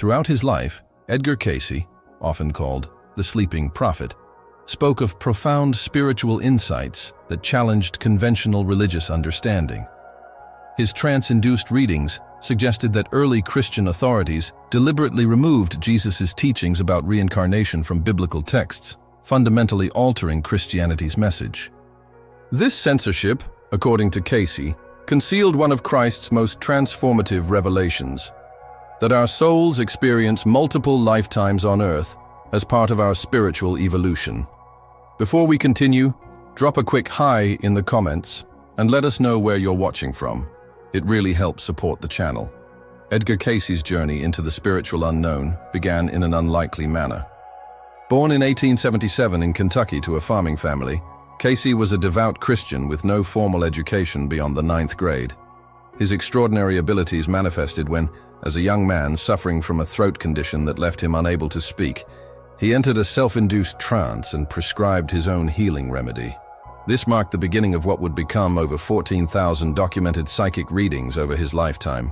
Throughout his life, Edgar Cayce, often called the sleeping prophet, spoke of profound spiritual insights that challenged conventional religious understanding. His trance-induced readings suggested that early Christian authorities deliberately removed Jesus' teachings about reincarnation from biblical texts, fundamentally altering Christianity's message. This censorship, according to Cayce, concealed one of Christ's most transformative revelations: that our souls experience multiple lifetimes on earth as part of our spiritual evolution. Before we continue, drop a quick hi in the comments and let us know where you're watching from. It really helps support the channel. Edgar Cayce's journey into the spiritual unknown began in an unlikely manner. Born in 1877 in Kentucky to a farming family, Cayce was a devout Christian with no formal education beyond the 9th grade. His extraordinary abilities manifested when, as a young man suffering from a throat condition that left him unable to speak, he entered a self-induced trance and prescribed his own healing remedy. This marked the beginning of what would become over 14,000 documented psychic readings over his lifetime.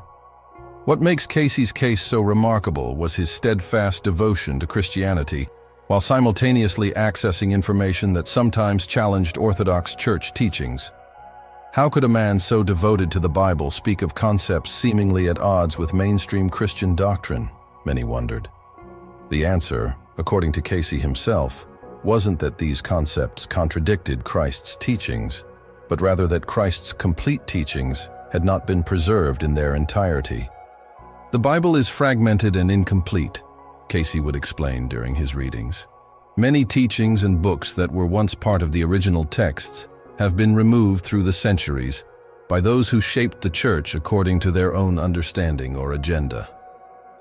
What makes Cayce's case so remarkable was his steadfast devotion to Christianity, while simultaneously accessing information that sometimes challenged Orthodox Church teachings. How could a man so devoted to the Bible speak of concepts seemingly at odds with mainstream Christian doctrine? Many wondered. The answer, according to Cayce himself, wasn't that these concepts contradicted Christ's teachings, but rather that Christ's complete teachings had not been preserved in their entirety. The Bible is fragmented and incomplete, Cayce would explain during his readings. Many teachings and books that were once part of the original texts have been removed through the centuries by those who shaped the church according to their own understanding or agenda.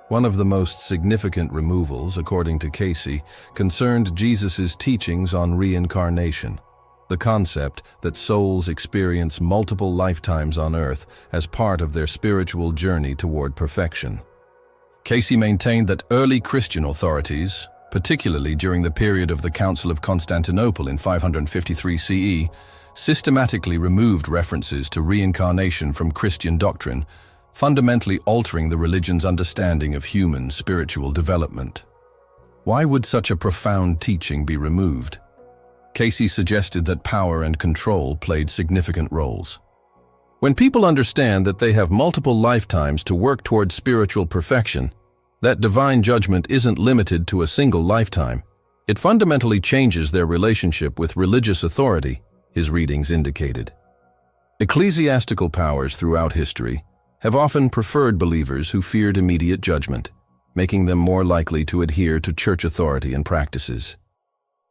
One of the most significant removals, according to Cayce, concerned Jesus' teachings on reincarnation, the concept that souls experience multiple lifetimes on earth as part of their spiritual journey toward perfection. Cayce maintained that early Christian authorities, particularly during the period of the Council of Constantinople in 553 CE, systematically removed references to reincarnation from Christian doctrine, fundamentally altering the religion's understanding of human spiritual development. Why would such a profound teaching be removed? Cayce suggested that power and control played significant roles. When people understand that they have multiple lifetimes to work toward spiritual perfection, that divine judgment isn't limited to a single lifetime, it fundamentally changes their relationship with religious authority, his readings indicated. Ecclesiastical powers throughout history have often preferred believers who feared immediate judgment, making them more likely to adhere to church authority and practices.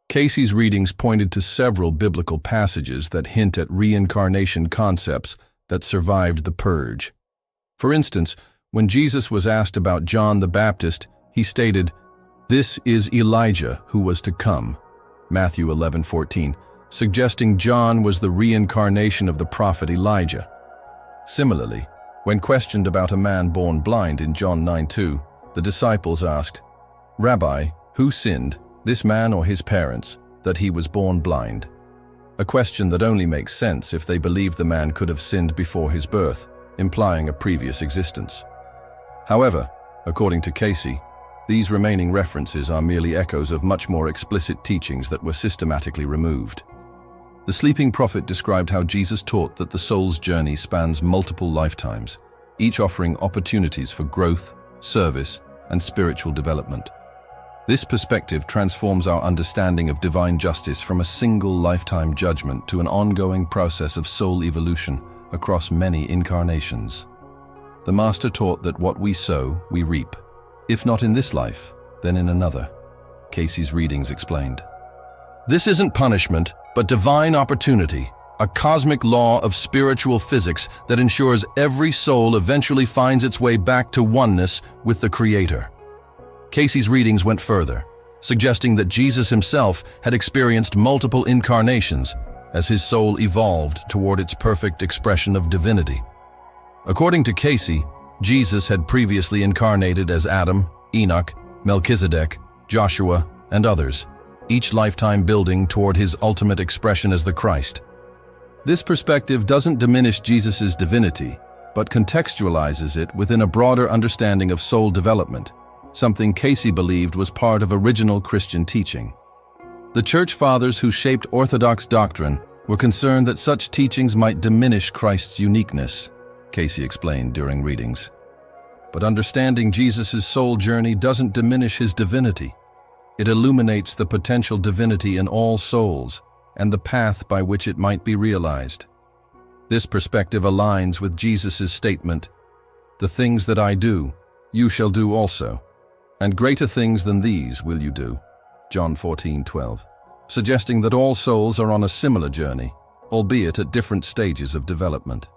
Cayce's readings pointed to several biblical passages that hint at reincarnation concepts that survived the purge. For instance, when Jesus was asked about John the Baptist, he stated, "This is Elijah who was to come," Matthew 11:14, suggesting John was the reincarnation of the prophet Elijah. Similarly, when questioned about a man born blind in John 9:2, the disciples asked, "Rabbi, who sinned, this man or his parents, that he was born blind?" A question that only makes sense if they believe the man could have sinned before his birth, implying a previous existence. However, according to Cayce, these remaining references are merely echoes of much more explicit teachings that were systematically removed. The sleeping prophet described how Jesus taught that the soul's journey spans multiple lifetimes, each offering opportunities for growth, service, and spiritual development. This perspective transforms our understanding of divine justice from a single lifetime judgment to an ongoing process of soul evolution across many incarnations. The Master taught that what we sow, we reap. If not in this life, then in another, Cayce's readings explained. This isn't punishment, but divine opportunity, a cosmic law of spiritual physics that ensures every soul eventually finds its way back to oneness with the Creator. Cayce's readings went further, suggesting that Jesus himself had experienced multiple incarnations as his soul evolved toward its perfect expression of divinity. According to Cayce, Jesus had previously incarnated as Adam, Enoch, Melchizedek, Joshua, and others, each lifetime building toward his ultimate expression as the Christ. This perspective doesn't diminish Jesus' divinity, but contextualizes it within a broader understanding of soul development, something Cayce believed was part of original Christian teaching. The Church Fathers who shaped Orthodox doctrine were concerned that such teachings might diminish Christ's uniqueness, Cayce explained during readings. But understanding Jesus' soul journey doesn't diminish his divinity. It illuminates the potential divinity in all souls and the path by which it might be realized. This perspective aligns with Jesus' statement, "The things that I do, you shall do also, and greater things than these will you do," John 14:12, suggesting that all souls are on a similar journey, albeit at different stages of development.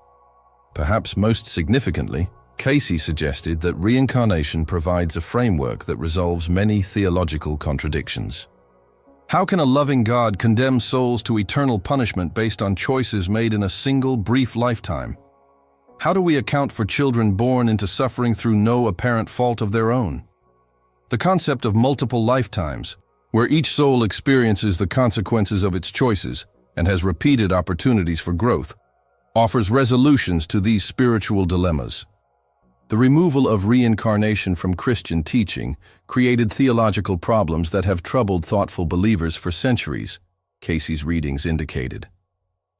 Perhaps most significantly, Cayce suggested that reincarnation provides a framework that resolves many theological contradictions. How can a loving God condemn souls to eternal punishment based on choices made in a single brief lifetime? How do we account for children born into suffering through no apparent fault of their own? The concept of multiple lifetimes, where each soul experiences the consequences of its choices and has repeated opportunities for growth, offers resolutions to these spiritual dilemmas. The removal of reincarnation from Christian teaching created theological problems that have troubled thoughtful believers for centuries, Cayce's readings indicated.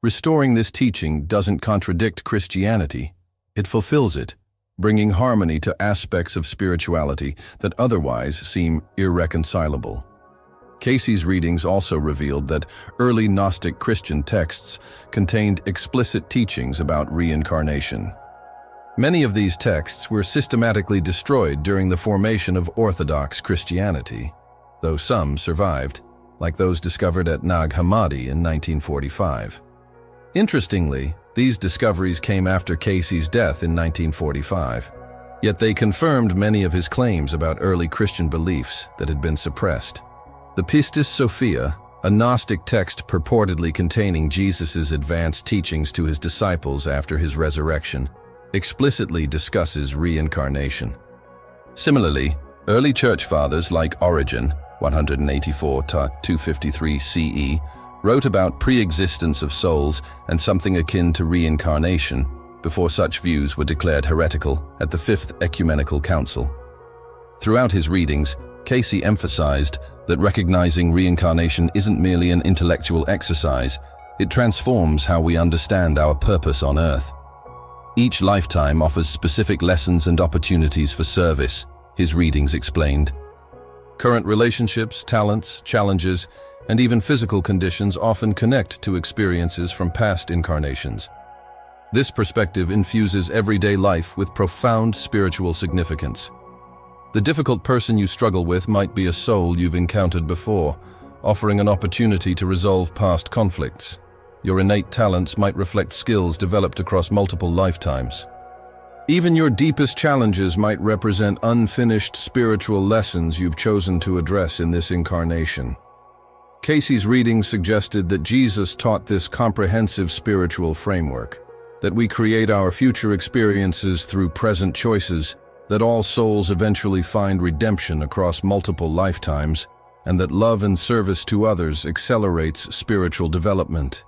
Restoring this teaching doesn't contradict Christianity, it fulfills it, bringing harmony to aspects of spirituality that otherwise seem irreconcilable. Cayce's readings also revealed that early Gnostic Christian texts contained explicit teachings about reincarnation. Many of these texts were systematically destroyed during the formation of Orthodox Christianity, though some survived, like those discovered at Nag Hammadi in 1945. Interestingly, these discoveries came after Cayce's death in 1945, yet they confirmed many of his claims about early Christian beliefs that had been suppressed. The Pistis Sophia, a Gnostic text purportedly containing Jesus' advanced teachings to his disciples after his resurrection, explicitly discusses reincarnation. Similarly, early church fathers like Origen, 184 to 253 CE, wrote about pre-existence of souls and something akin to reincarnation before such views were declared heretical at the Fifth Ecumenical Council. Throughout his readings, Cayce emphasized that recognizing reincarnation isn't merely an intellectual exercise, it transforms how we understand our purpose on earth. Each lifetime offers specific lessons and opportunities for service, his readings explained. Current relationships, talents, challenges, and even physical conditions often connect to experiences from past incarnations. This perspective infuses everyday life with profound spiritual significance. The difficult person you struggle with might be a soul you've encountered before, offering an opportunity to resolve past conflicts. Your innate talents might reflect skills developed across multiple lifetimes. Even your deepest challenges might represent unfinished spiritual lessons you've chosen to address in this incarnation. Cayce's readings suggested that Jesus taught this comprehensive spiritual framework, that we create our future experiences through present choices, that all souls eventually find redemption across multiple lifetimes, and that love and service to others accelerates spiritual development.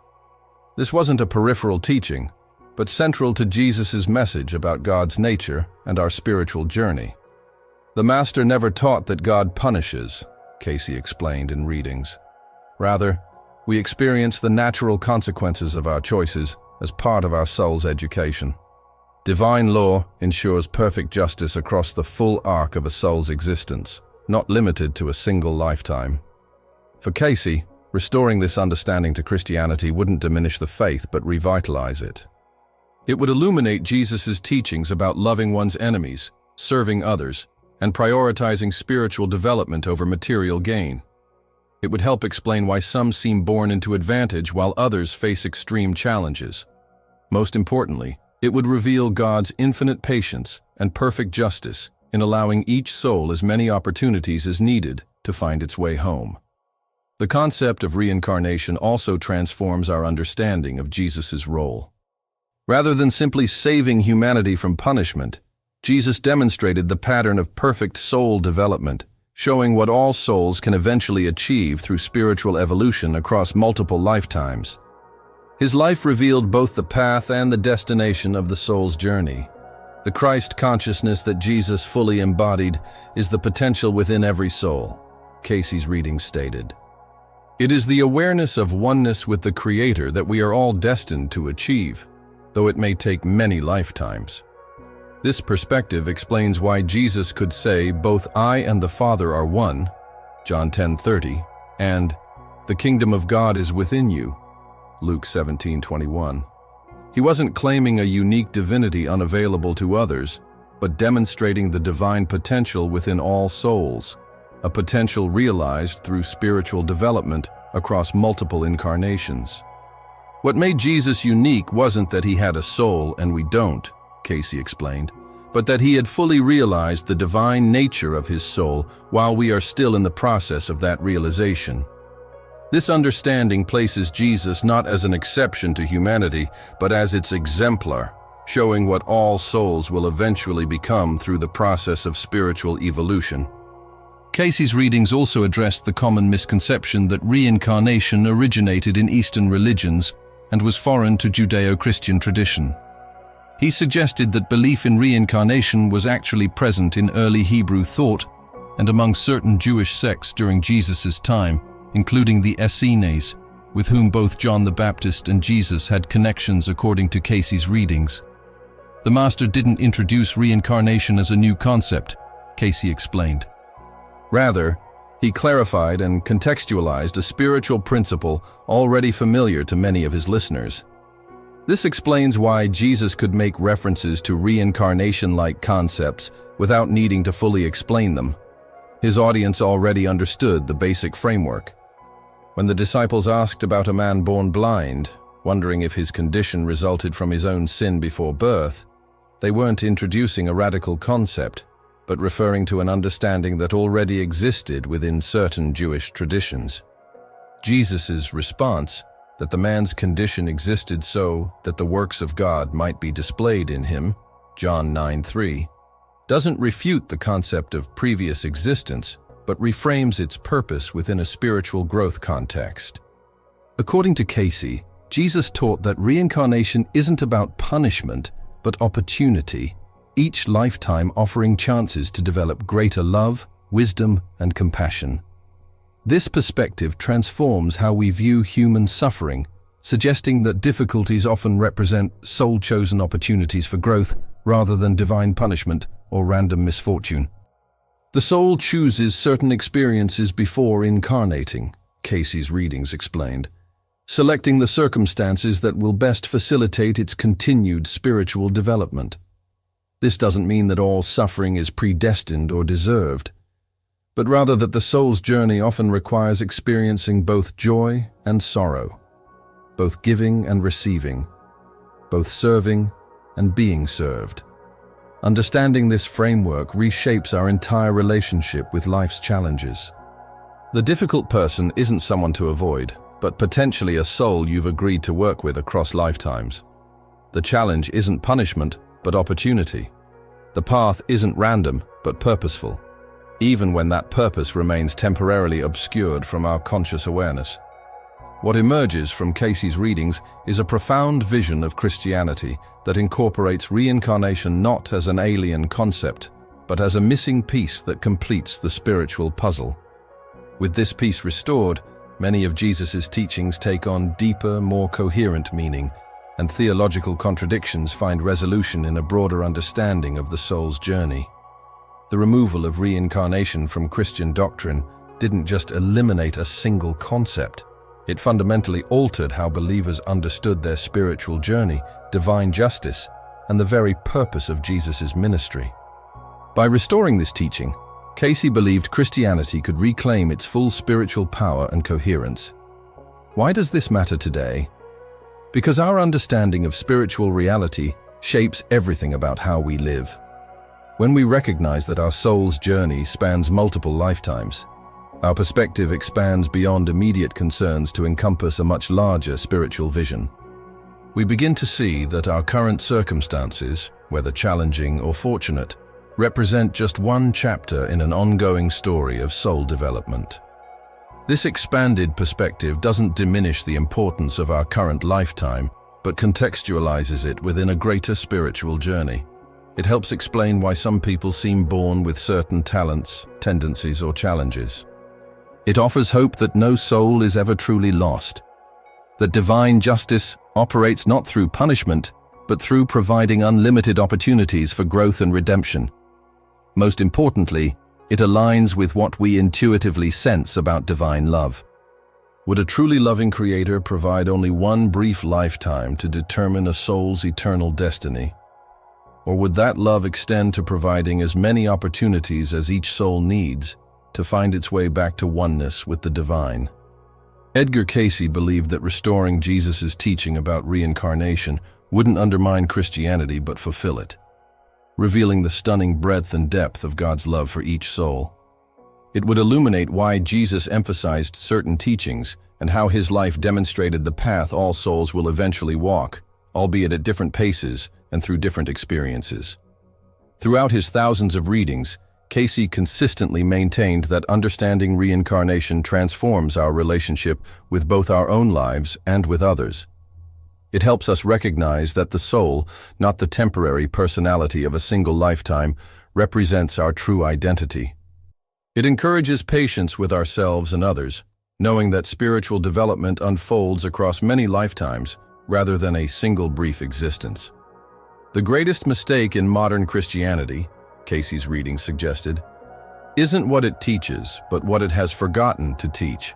This wasn't a peripheral teaching, but central to Jesus' message about God's nature and our spiritual journey. The Master never taught that God punishes, Cayce explained in readings. Rather, we experience the natural consequences of our choices as part of our soul's education. Divine law ensures perfect justice across the full arc of a soul's existence, not limited to a single lifetime. For Cayce, restoring this understanding to Christianity wouldn't diminish the faith but revitalize it. It would illuminate Jesus' teachings about loving one's enemies, serving others, and prioritizing spiritual development over material gain. It would help explain why some seem born into advantage while others face extreme challenges. Most importantly, it would reveal God's infinite patience and perfect justice in allowing each soul as many opportunities as needed to find its way home. The concept of reincarnation also transforms our understanding of Jesus' role. Rather than simply saving humanity from punishment, Jesus demonstrated the pattern of perfect soul development, showing what all souls can eventually achieve through spiritual evolution across multiple lifetimes. His life revealed both the path and the destination of the soul's journey. The Christ consciousness that Jesus fully embodied is the potential within every soul, Cayce's reading stated. It is the awareness of oneness with the Creator that we are all destined to achieve, though it may take many lifetimes. This perspective explains why Jesus could say, "Both I and the Father are one," John 10:30, and "The kingdom of God is within you," Luke 17:21. He wasn't claiming a unique divinity unavailable to others, but demonstrating the divine potential within all souls, a potential realized through spiritual development across multiple incarnations. What made Jesus unique wasn't that he had a soul and we don't, Cayce explained, but that he had fully realized the divine nature of his soul while we are still in the process of that realization. This understanding places Jesus not as an exception to humanity, but as its exemplar, showing what all souls will eventually become through the process of spiritual evolution. Cayce's readings also addressed the common misconception that reincarnation originated in Eastern religions and was foreign to Judeo-Christian tradition. He suggested that belief in reincarnation was actually present in early Hebrew thought and among certain Jewish sects during Jesus' time, including the Essenes, with whom both John the Baptist and Jesus had connections according to Cayce's readings. The Master didn't introduce reincarnation as a new concept, Cayce explained. Rather, he clarified and contextualized a spiritual principle already familiar to many of his listeners. This explains why Jesus could make references to reincarnation-like concepts without needing to fully explain them. His audience already understood the basic framework. When the disciples asked about a man born blind, wondering if his condition resulted from his own sin before birth, they weren't introducing a radical concept, but referring to an understanding that already existed within certain Jewish traditions. Jesus' response, that the man's condition existed so that the works of God might be displayed in him, John 9:3, doesn't refute the concept of previous existence, but reframes its purpose within a spiritual growth context. According to Cayce, Jesus taught that reincarnation isn't about punishment, but opportunity, each lifetime offering chances to develop greater love, wisdom, and compassion. This perspective transforms how we view human suffering, suggesting that difficulties often represent soul-chosen opportunities for growth rather than divine punishment or random misfortune. The soul chooses certain experiences before incarnating, Cayce's readings explained, selecting the circumstances that will best facilitate its continued spiritual development. This doesn't mean that all suffering is predestined or deserved, but rather that the soul's journey often requires experiencing both joy and sorrow, both giving and receiving, both serving and being served. Understanding this framework reshapes our entire relationship with life's challenges. The difficult person isn't someone to avoid, but potentially a soul you've agreed to work with across lifetimes. The challenge isn't punishment, but opportunity. The path isn't random, but purposeful, even when that purpose remains temporarily obscured from our conscious awareness. What emerges from Cayce's readings is a profound vision of Christianity that incorporates reincarnation not as an alien concept, but as a missing piece that completes the spiritual puzzle. With this piece restored, many of Jesus' teachings take on deeper, more coherent meaning, and theological contradictions find resolution in a broader understanding of the soul's journey. The removal of reincarnation from Christian doctrine didn't just eliminate a single concept. It fundamentally altered how believers understood their spiritual journey, divine justice, and the very purpose of Jesus' ministry. By restoring this teaching, Cayce believed Christianity could reclaim its full spiritual power and coherence. Why does this matter today? Because our understanding of spiritual reality shapes everything about how we live. When we recognize that our soul's journey spans multiple lifetimes, our perspective expands beyond immediate concerns to encompass a much larger spiritual vision. We begin to see that our current circumstances, whether challenging or fortunate, represent just one chapter in an ongoing story of soul development. This expanded perspective doesn't diminish the importance of our current lifetime, but contextualizes it within a greater spiritual journey. It helps explain why some people seem born with certain talents, tendencies, or challenges. It offers hope that no soul is ever truly lost, that divine justice operates not through punishment, but through providing unlimited opportunities for growth and redemption. Most importantly, it aligns with what we intuitively sense about divine love. Would a truly loving Creator provide only one brief lifetime to determine a soul's eternal destiny? Or would that love extend to providing as many opportunities as each soul needs to find its way back to oneness with the divine? Edgar Cayce believed that restoring Jesus' teaching about reincarnation wouldn't undermine Christianity but fulfill it, revealing the stunning breadth and depth of God's love for each soul. It would illuminate why Jesus emphasized certain teachings and how his life demonstrated the path all souls will eventually walk, albeit at different paces and through different experiences. Throughout his thousands of readings, Cayce consistently maintained that understanding reincarnation transforms our relationship with both our own lives and with others. It helps us recognize that the soul, not the temporary personality of a single lifetime, represents our true identity. It encourages patience with ourselves and others, knowing that spiritual development unfolds across many lifetimes rather than a single brief existence. The greatest mistake in modern Christianity, Cayce's reading suggested, isn't what it teaches, but what it has forgotten to teach.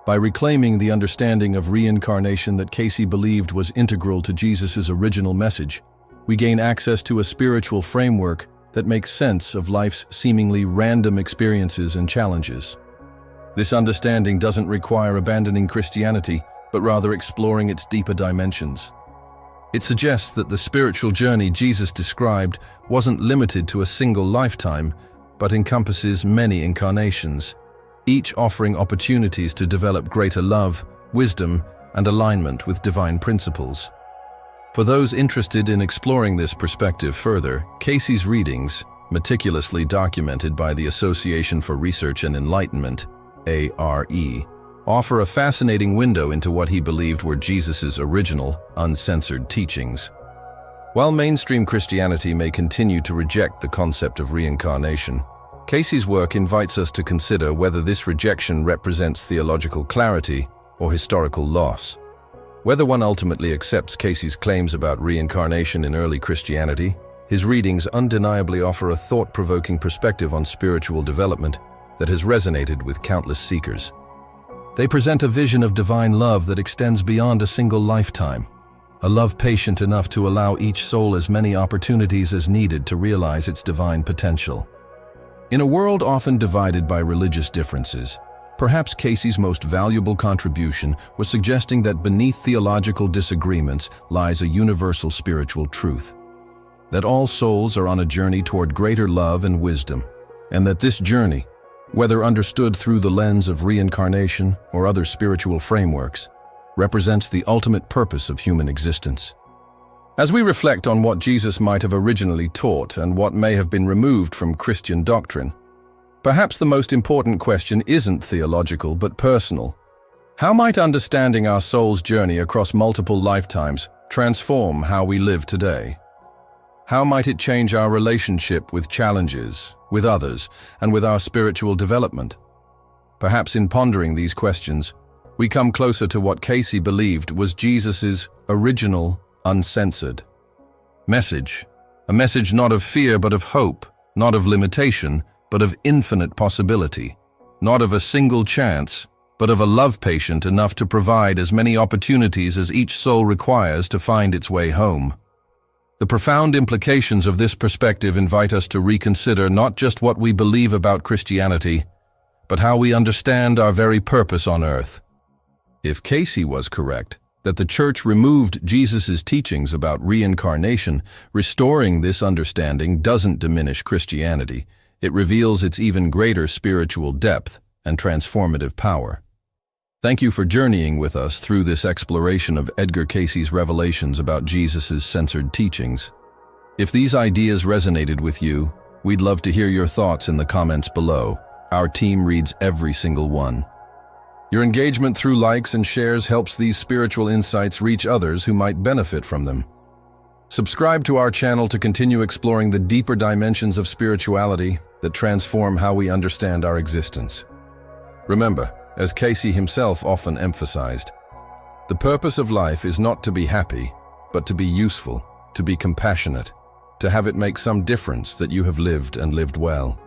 By reclaiming the understanding of reincarnation that Cayce believed was integral to Jesus' original message, we gain access to a spiritual framework that makes sense of life's seemingly random experiences and challenges. This understanding doesn't require abandoning Christianity, but rather exploring its deeper dimensions. It suggests that the spiritual journey Jesus described wasn't limited to a single lifetime, but encompasses many incarnations, each offering opportunities to develop greater love, wisdom, and alignment with divine principles. For those interested in exploring this perspective further, Cayce's readings, meticulously documented by the Association for Research and Enlightenment, ARE, offer a fascinating window into what he believed were Jesus' original, uncensored teachings. While mainstream Christianity may continue to reject the concept of reincarnation, Cayce's work invites us to consider whether this rejection represents theological clarity or historical loss. Whether one ultimately accepts Cayce's claims about reincarnation in early Christianity, his readings undeniably offer a thought-provoking perspective on spiritual development that has resonated with countless seekers. They present a vision of divine love that extends beyond a single lifetime, a love patient enough to allow each soul as many opportunities as needed to realize its divine potential. In a world often divided by religious differences, perhaps Cayce's most valuable contribution was suggesting that beneath theological disagreements lies a universal spiritual truth, that all souls are on a journey toward greater love and wisdom, and that this journey, whether understood through the lens of reincarnation or other spiritual frameworks, represents the ultimate purpose of human existence. As we reflect on what Jesus might have originally taught and what may have been removed from Christian doctrine, perhaps the most important question isn't theological but personal. How might understanding our soul's journey across multiple lifetimes transform how we live today? How might it change our relationship with challenges, with others, and with our spiritual development? Perhaps in pondering these questions, we come closer to what Cayce believed was Jesus' original, uncensored message. A message not of fear but of hope, not of limitation but of infinite possibility, not of a single chance but of a love patient enough to provide as many opportunities as each soul requires to find its way home. The profound implications of this perspective invite us to reconsider not just what we believe about Christianity, but how we understand our very purpose on earth. If Cayce was correct, that the Church removed Jesus' teachings about reincarnation, restoring this understanding doesn't diminish Christianity. It reveals its even greater spiritual depth and transformative power. Thank you for journeying with us through this exploration of Edgar Cayce's revelations about Jesus' censored teachings. If these ideas resonated with you, we'd love to hear your thoughts in the comments below. Our team reads every single one. Your engagement through likes and shares helps these spiritual insights reach others who might benefit from them. Subscribe to our channel to continue exploring the deeper dimensions of spirituality that transform how we understand our existence. Remember, as Cayce himself often emphasized, the purpose of life is not to be happy, but to be useful, to be compassionate, to have it make some difference that you have lived and lived well.